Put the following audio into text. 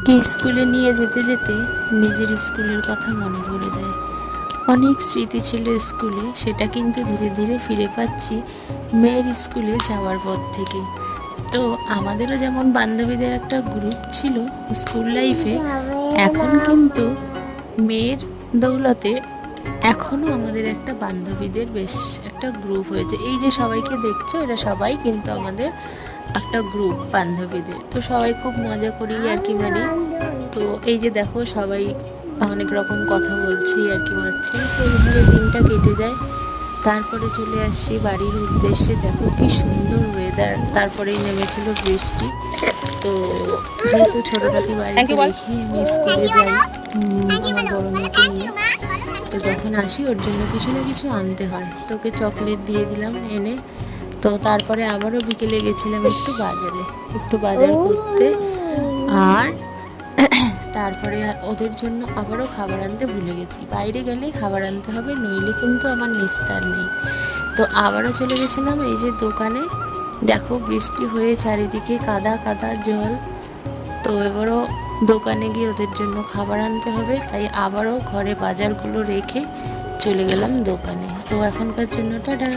মেয়েকে স্কুলে নিয়ে যেতে যেতে নিজের স্কুলের কথা মনে পড়ে যায়। অনেক স্মৃতি ছিল স্কুলে, সেটা কিন্তু ধীরে ধীরে ফিরে পাচ্ছি মেয়ের স্কুলে যাওয়ার পর থেকে। তো আমাদেরও যেমন বান্ধবীদের একটা গ্রুপ ছিল স্কুল লাইফে, এখন কিন্তু মেয়ের দৌলতে এখনও আমাদের একটা বান্ধবীদের বেশ একটা গ্রুপ হয়েছে। এই যে সবাইকে দেখছো, এরা সবাই কিন্তু আমাদের একটা গ্রুপ বান্ধবীদের। তো সবাই খুব মজা করি আর কি মারি। তো এই যে দেখো সবাই অনেক রকম কথা বলছি আর কি মারছি। তো এইভাবে দিনটা কেটে যায়। তারপরে চলে আসছি বাড়ির উদ্দেশ্যে। দেখো কি সুন্দর ওয়েদার। তারপরেই নেমেছিল বৃষ্টি। তো যেহেতু ছোটোটাকে বাড়িতে রেখে আমি স্কুলে যাই আমার বড় মেয়েকে নিয়ে, তো যখন আসি ওর জন্য কিছু না কিছু আনতে হয়। তোকে চকলেট দিয়ে দিলাম এনে। তো তারপরে আবারও বিকেলে গেছিলাম একটু বাজার করতে। আর তারপরে ওদের জন্য আবারও খাবার আনতে ভুলে গেছি। বাইরে গেলেই খাবার আনতে হবে, নইলে কিন্তু আমার নিস্তার নেই। তো আবারও চলে গেছিলাম এই যে দোকানে। দেখো বৃষ্টি হয়ে চারিদিকে কাদা কাদা জল। তো এবারও দোকানে গিয়ে ওদের জন্য খাবার আনতে হবে, তাই আবারও ঘরে বাজারগুলো রেখে চলে গেলাম দোকানে। তো এখনকার জন্য টাটা।